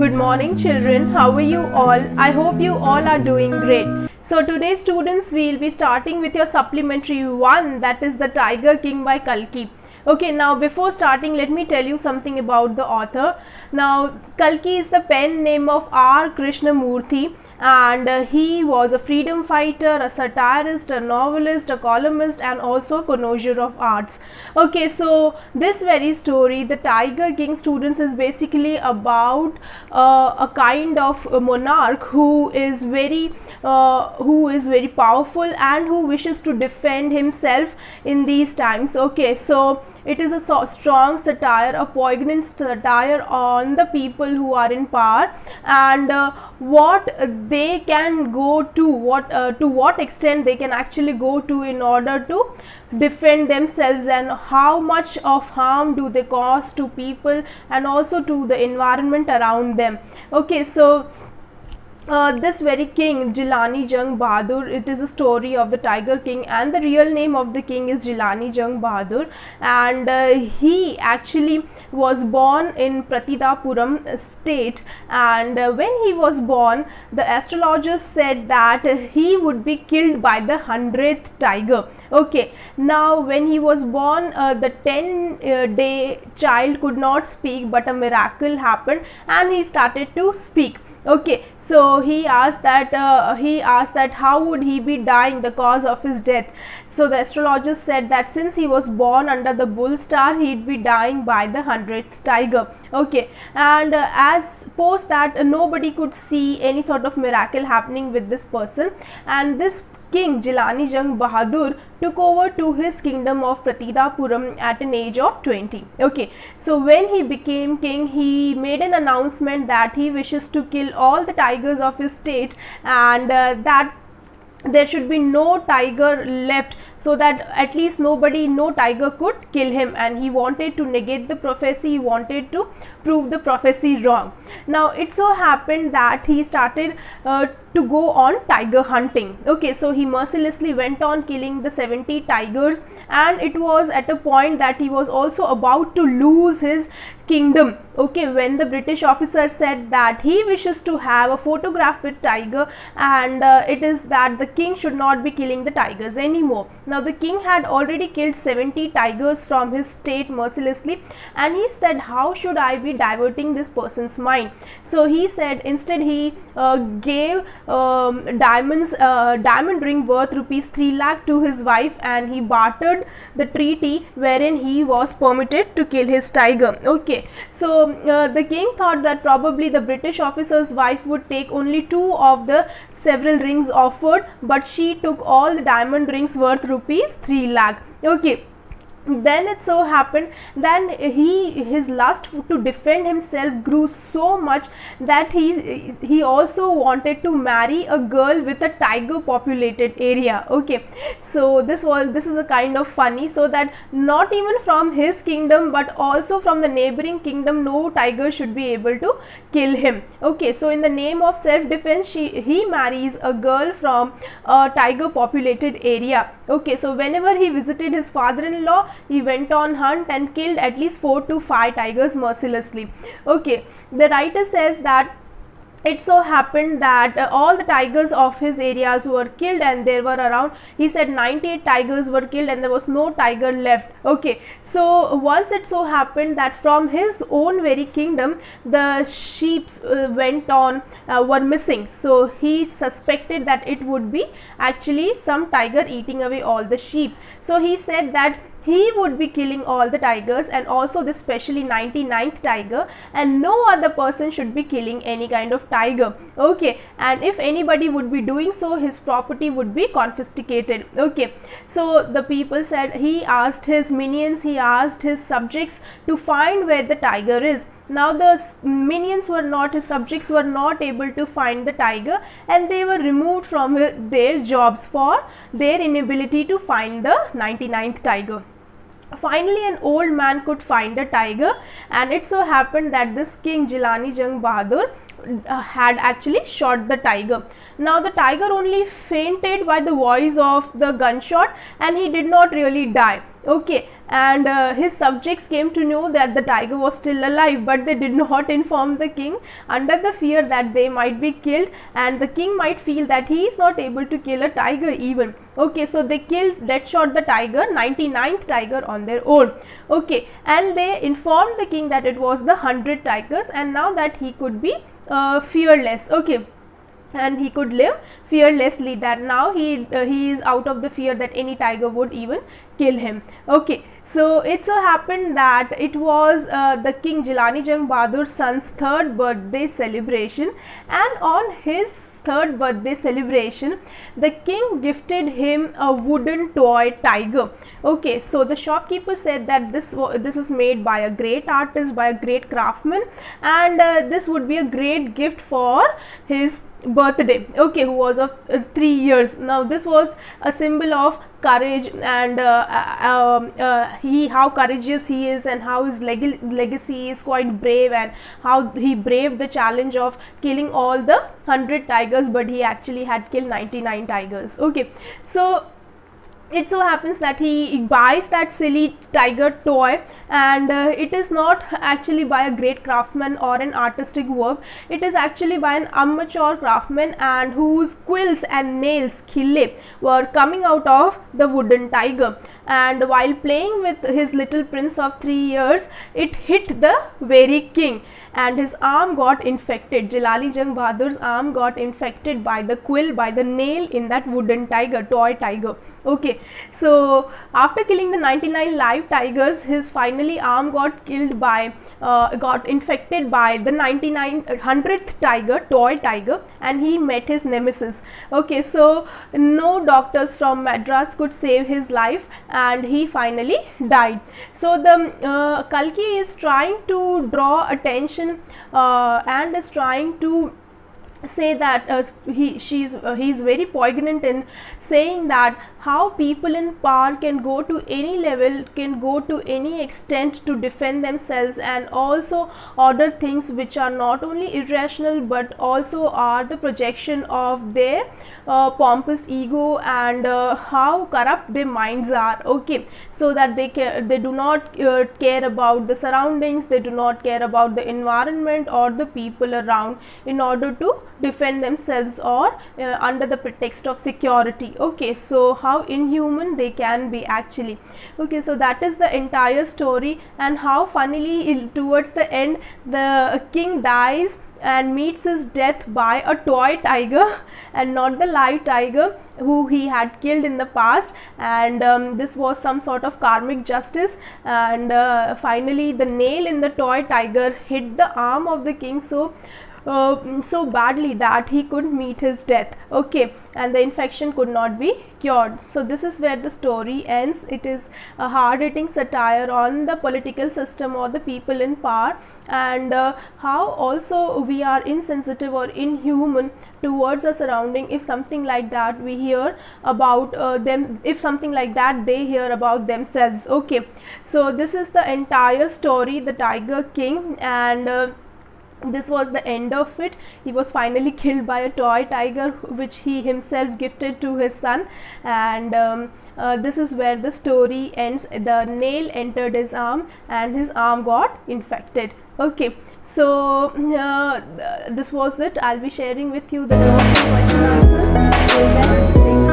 Good morning children, how are you all? I hope you all are doing great. So today students, we will be starting with your supplementary 1, that is The Tiger King by Kalki. Okay, now before starting, let me tell you something about the author. Now Kalki is the pen name of R. Krishnamurthy, and he was a freedom fighter, a satirist, a novelist, a columnist, and also a connoisseur of arts. Okay, so this very story, The Tiger King, students, is basically about a kind of a monarch who is very powerful and who wishes to defend himself in these times. Okay, so it is a strong satire, a poignant satire on the people who are in power, and what they can go to, to what extent they can actually go to in order to defend themselves, and how much of harm do they cause to people and also to the environment around them. Okay, so this very king, Jilani Jung Bahadur, it is a story of the Tiger King, and the real name of the king is Jilani Jung Bahadur, and he actually was born in Pratitapuram state, and when he was born, the astrologers said that he would be killed by the 100th tiger. Okay, now when he was born, the 10-day child could not speak, but a miracle happened and he started to speak. Okay, so he asked that how would he be dying, the cause of his death. So the astrologers said that since he was born under the bull star, he'd be dying by the 100th tiger. Okay, and as post that, nobody could see any sort of miracle happening with this person, and this King Jilani Jung Bahadur took over to his kingdom of Pratitapuram at an age of 20. Okay, so when he became king, he made an announcement that he wishes to kill all the tigers of his state, and that there should be no tiger left, so that at least no tiger could kill him, and he wanted to negate the prophecy, he wanted to prove the prophecy wrong. Now it so happened that he started to go on tiger hunting. Okay, so he mercilessly went on killing the 70 tigers, and it was at a point that he was also about to lose his kingdom. Okay, when the British officer said that he wishes to have a photograph with tiger, and it is that the king should not be killing the tigers anymore. Now the king had already killed 70 tigers from his state mercilessly, and he said, how should I be diverting this person's mind? So he said, instead he gave diamond ring worth rupees 3 lakh to his wife, and he bartered the treaty wherein he was permitted to kill his tiger. Okay, so the king thought that probably the British officer's wife would take only 2 of the several rings offered, but she took all the diamond rings worth rupees 3 lakh. Okay, then it so happened then his lust to defend himself grew so much that he also wanted to marry a girl with a tiger populated area. Okay, so this is a kind of funny, so that not even from his kingdom but also from the neighboring kingdom, no tiger should be able to kill him. Okay, so in the name of self defense, he marries a girl from a tiger populated area. Okay, so whenever he visited his father-in-law, he went on hunt and killed at least 4 to 5 tigers mercilessly. Okay, the writer says that it so happened that all the tigers of his areas were killed, and there were around, he said, 98 tigers were killed, and there was no tiger left. Okay, so once it so happened that from his own very kingdom, the sheep were missing. So he suspected that it would be actually some tiger eating away all the sheep. So he said that he would be killing all the tigers, and also this specially 99th tiger, and no other person should be killing any kind of tiger. Okay, and if anybody would be doing so, his property would be confiscated. Okay, so the people said, he asked his minions, he asked his subjects to find where the tiger is. Now the minions were not, his subjects were not able to find the tiger, and they were removed from their jobs for their inability to find the 99th tiger. Finally, an old man could find a tiger, and it so happened that this king Jilani Jung Bahadur had actually shot the tiger. Now the tiger only fainted by the voice of the gunshot, and he did not really die. Okay, and his subjects came to know that the tiger was still alive, but they did not inform the king, under the fear that they might be killed and the king might feel that he is not able to kill a tiger even. Okay, so they dead shot the tiger, 99th tiger, on their own. Okay, and they informed the king that it was the 100 tigers, and now that he could be fearless. Okay, and he could live fearlessly, that now he is out of the fear that any tiger would even kill him. Okay, so it so happened that it was the King Jilani Jang Bahadur's son's 3rd birthday celebration, and on his 3rd birthday celebration the king gifted him a wooden toy tiger. Okay, so the shopkeeper said that this is made by a great artist, by a great craftsman, and this would be a great gift for his birthday. Okay, who was of 3 years. Now this was a symbol of courage, and how courageous he is, and how his legacy is quite brave, and how he braved the challenge of killing all the 100 tigers, but he actually had killed 99 tigers. Okay, so it so happens that he buys that silly tiger toy, and it is not actually by a great craftsman or an artistic work. It is actually by an amateur craftsman, and whose quills and nails khille were coming out of the wooden tiger, and while playing with his little prince of 3 years, it hit the very king, and his arm got infected. Jilani Jang Bahadur's arm got infected by the quill, by the nail in that wooden tiger, toy tiger. Okay, so after killing the 99 live tigers, his finally arm got killed by got infected by the 100th tiger, toy tiger, and he met his nemesis. Okay, so no doctors from Madras could save his life, and he finally died. So the Kalki is trying to draw attention and is trying to say that he is very poignant in saying that how people in power can go to any level, can go to any extent to defend themselves, and also order things which are not only irrational but also are the projection of their pompous ego, and how corrupt their minds are. Okay, so that they do not care about the surroundings, they do not care about the environment or the people around in order to defend themselves, or under the pretext of security. Okay, so how inhuman they can be actually. Okay, so that is the entire story, and how funnily towards the end the king dies and meets his death by a toy tiger and not the live tiger who he had killed in the past, and this was some sort of karmic justice, and finally the nail in the toy tiger hit the arm of the king so badly that he could meet his death. Okay, and the infection could not be cured. So this is where the story ends. It is a hard-hitting satire on the political system or the people in power, and how also we are insensitive or inhuman towards our surrounding if something like that we hear about them, if something like that they hear about themselves. Okay, so this is the entire story, the Tiger King, and this was the end of it. He was finally killed by a toy tiger which he himself gifted to his son, and this is where the story ends. The nail entered his arm and his arm got infected. Okay, so this was it. I'll be sharing with you the notes and question answers. Till then,